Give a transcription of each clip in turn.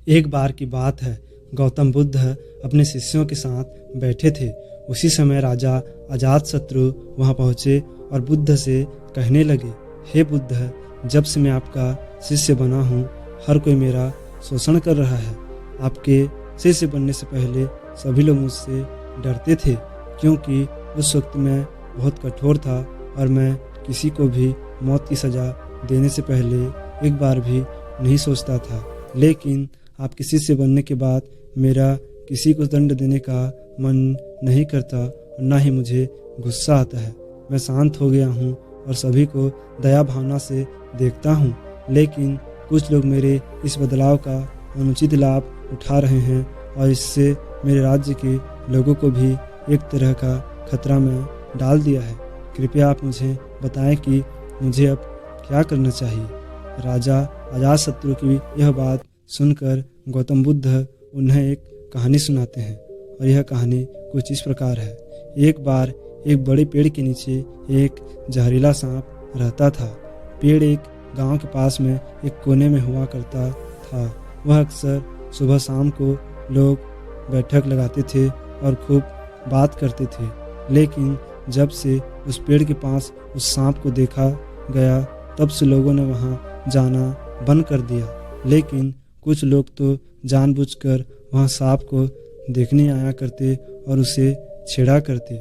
एक बार की बात है, गौतम बुद्ध अपने शिष्यों के साथ बैठे थे। उसी समय राजा अजातशत्रु वहां पहुंचे और बुद्ध से कहने लगे, हे बुद्ध, जब से मैं आपका शिष्य बना हूँ, हर कोई मेरा शोषण कर रहा है। आपके शिष्य बनने से पहले सभी लोग मुझसे डरते थे, क्योंकि उस वक्त मैं बहुत कठोर था और मैं किसी को भी मौत की सज़ा देने से पहले एक बार भी नहीं सोचता था। लेकिन आपके शिष्य बनने के बाद मेरा किसी को दंड देने का मन नहीं करता और ना ही मुझे गुस्सा आता है। मैं शांत हो गया हूँ और सभी को दया भावना से देखता हूँ। लेकिन कुछ लोग मेरे इस बदलाव का अनुचित लाभ उठा रहे हैं और इससे मेरे राज्य के लोगों को भी एक तरह का खतरा में डाल दिया है। कृपया आप मुझे बताएं कि मुझे अब क्या करना चाहिए। राजा अजातशत्रु की यह बात सुनकर गौतम बुद्ध उन्हें एक कहानी सुनाते हैं और यह कहानी कुछ इस प्रकार है। एक बार एक बड़े पेड़ के नीचे एक जहरीला सांप रहता था। पेड़ एक गांव के पास में एक कोने में हुआ करता था। वह अक्सर सुबह शाम को लोग बैठक लगाते थे और खूब बात करते थे। लेकिन जब से उस पेड़ के पास उस सांप को देखा गया, तब से लोगों ने वहां जाना बंद कर दिया। लेकिन कुछ लोग तो जानबूझकर वहां सांप को देखने आया करते और उसे छेड़ा करते।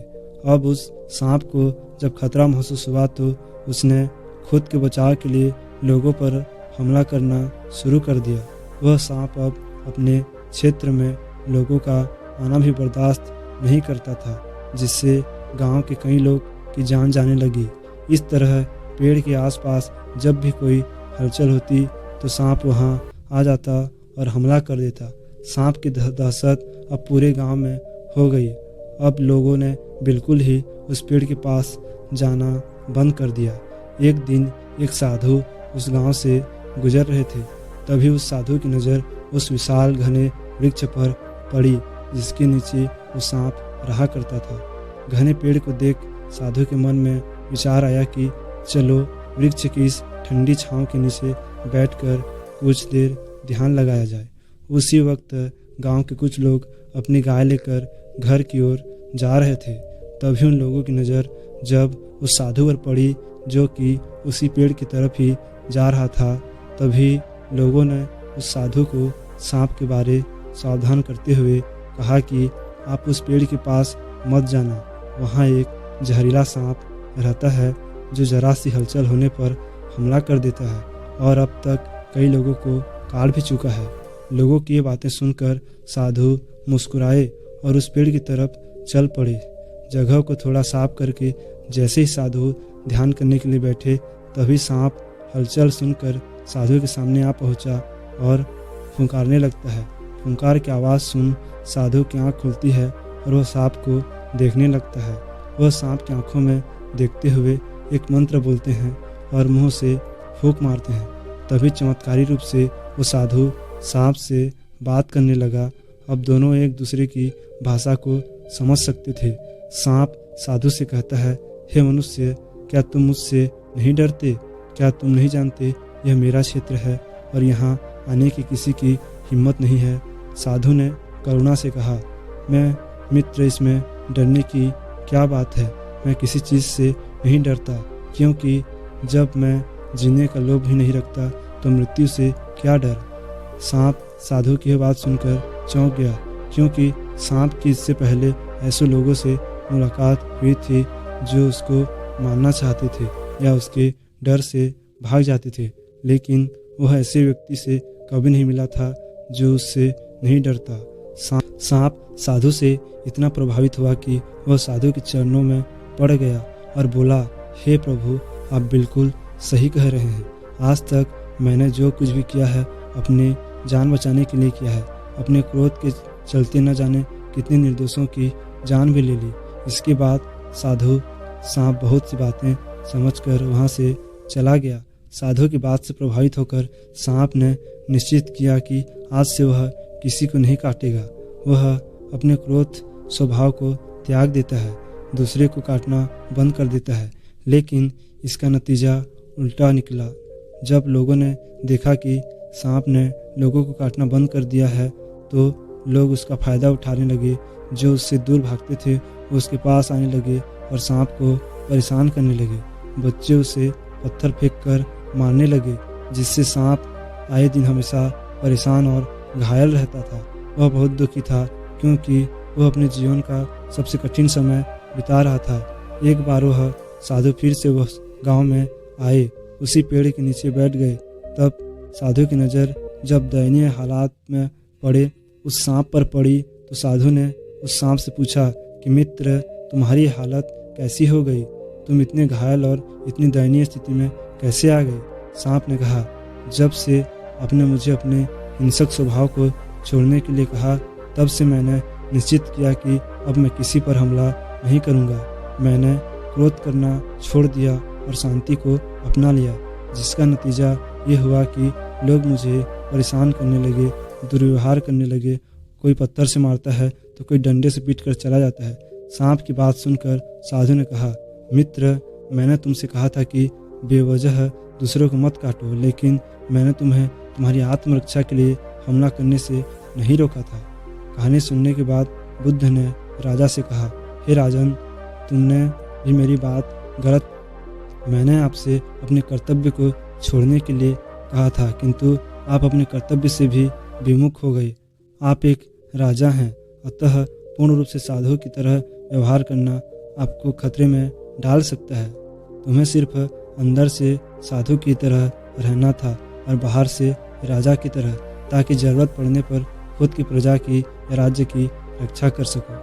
अब उस सांप को जब खतरा महसूस हुआ तो उसने खुद के बचाव के लिए लोगों पर हमला करना शुरू कर दिया। वह सांप अब अपने क्षेत्र में लोगों का आना भी बर्दाश्त नहीं करता था, जिससे गांव के कई लोग की जान जाने लगी। इस तरह पेड़ के आसपास जब भी कोई हलचल होती तो सांप वहां आ जाता और हमला कर देता। सांप की दहशत अब पूरे गांव में हो गई। अब लोगों ने बिल्कुल ही उस पेड़ के पास जाना बंद कर दिया। एक दिन एक साधु उस गांव से गुजर रहे थे। तभी उस साधु की नज़र उस विशाल घने वृक्ष पर पड़ी, जिसके नीचे वो सांप रहा करता था। घने पेड़ को देख साधु के मन में विचार आया कि चलो वृक्ष की इस ठंडी छांव के नीचे बैठकर कुछ देर ध्यान लगाया जाए। उसी वक्त गांव के कुछ लोग अपनी गाय लेकर घर की ओर जा रहे थे। तभी उन लोगों की नज़र जब उस साधु पर पड़ी, जो कि उसी पेड़ की तरफ ही जा रहा था। तभी लोगों ने उस साधु को सांप के बारे सावधान करते हुए कहा कि आप उस पेड़ के पास मत जाना। वहाँ एक जहरीला सांप रहता है जो जरा सी हलचल होने पर हमला कर देता है और अब तक कई लोगों को काट भी चुका है। लोगों की ये बातें सुनकर साधु मुस्कुराए और उस पेड़ की तरफ चल पड़े। जगह को थोड़ा साफ करके जैसे ही साधु ध्यान करने के लिए बैठे, तभी सांप हलचल सुनकर साधु के सामने आ पहुंचा और फुंकारने लगता है। फुंकार की आवाज़ सुन साधु की आँख खुलती है और वह सांप को देखने लगता है। वह सांप की आंखों में देखते हुए एक मंत्र बोलते हैं और मुंह से फूंक मारते हैं। तभी चमत्कारी रूप से वो साधु सांप से बात करने लगा। अब दोनों एक दूसरे की भाषा को समझ सकते थे। सांप साधु से कहता है, हे मनुष्य, क्या तुम मुझसे नहीं डरते? क्या तुम नहीं जानते यह मेरा क्षेत्र है और यहाँ आने की किसी की हिम्मत नहीं है? साधु ने करुणा से कहा, मैं मित्र, इसमें डरने की क्या बात है? मैं किसी चीज़ से नहीं डरता, क्योंकि जब मैं जीने का लोभ ही नहीं रखता तो मृत्यु से क्या डर। सांप साधु की बात सुनकर चौंक गया, क्योंकि सांप की इससे पहले ऐसे लोगों से मुलाकात हुई थी जो उसको मारना चाहते थे या उसके डर से भाग जाते थे, लेकिन वह ऐसे व्यक्ति से कभी नहीं मिला था जो उससे नहीं डरता। सांप साधु से इतना प्रभावित हुआ कि वह साधु के चरणों में पड़ गया और बोला, हे प्रभु, आप बिल्कुल सही कह रहे हैं। आज तक मैंने जो कुछ भी किया है अपने जान बचाने के लिए किया है। अपने क्रोध के चलते न जाने कितने निर्दोषों की जान भी ले ली। इसके बाद साधु सांप बहुत सी बातें समझकर वहाँ से चला गया। साधु की बात से प्रभावित होकर सांप ने निश्चित किया कि आज से वह किसी को नहीं काटेगा। वह अपने क्रोध स्वभाव को त्याग देता है, दूसरे को काटना बंद कर देता है। लेकिन इसका नतीजा उल्टा निकला। जब लोगों ने देखा कि सांप ने लोगों को काटना बंद कर दिया है तो लोग उसका फ़ायदा उठाने लगे। जो उससे दूर भागते थे वो उसके पास आने लगे और सांप को परेशान करने लगे। बच्चे उसे पत्थर फेंक कर मारने लगे, जिससे सांप आए दिन हमेशा परेशान और घायल रहता था। वह बहुत दुखी था क्योंकि वह अपने जीवन का सबसे कठिन समय बिता रहा था। एक बार वह साधु फिर से वह गांव में आए, उसी पेड़ के नीचे बैठ गए। तब साधु की नज़र जब दयनीय हालात में पड़े उस सांप पर पड़ी तो साधु ने उस सांप से पूछा कि मित्र, तुम्हारी हालत कैसी हो गई? तुम इतने घायल और इतनी दयनीय स्थिति में कैसे आ गए? सांप ने कहा, जब से आपने मुझे अपने हिंसक स्वभाव को छोड़ने के लिए कहा तब से मैंने निश्चित किया कि अब मैं किसी पर हमला नहीं करूँगा। मैंने क्रोध करना छोड़ दिया और शांति को अपना लिया, जिसका नतीजा ये हुआ कि लोग मुझे परेशान करने लगे, दुर्व्यवहार करने लगे। कोई पत्थर से मारता है तो कोई डंडे से पीट कर चला जाता है। सांप की बात सुनकर साधु ने कहा, मित्र, मैंने तुमसे कहा था कि बेवजह दूसरों को मत काटो, लेकिन मैंने तुम्हें तुम्हारी आत्मरक्षा के लिए हमला करने से नहीं रोका था। कहानी सुनने के बाद बुद्ध ने राजा से कहा, हे राजन, तुमने भी मेरी बात गलत, मैंने आपसे अपने कर्तव्य को छोड़ने के लिए कहा था, किंतु आप अपने कर्तव्य से भी विमुख हो गए। आप एक राजा हैं, अतः पूर्ण रूप से साधु की तरह व्यवहार करना आपको खतरे में डाल सकता है। तुम्हें सिर्फ अंदर से साधु की तरह रहना था और बाहर से राजा की तरह, ताकि ज़रूरत पड़ने पर खुद की प्रजा की या राज्य की रक्षा कर सको।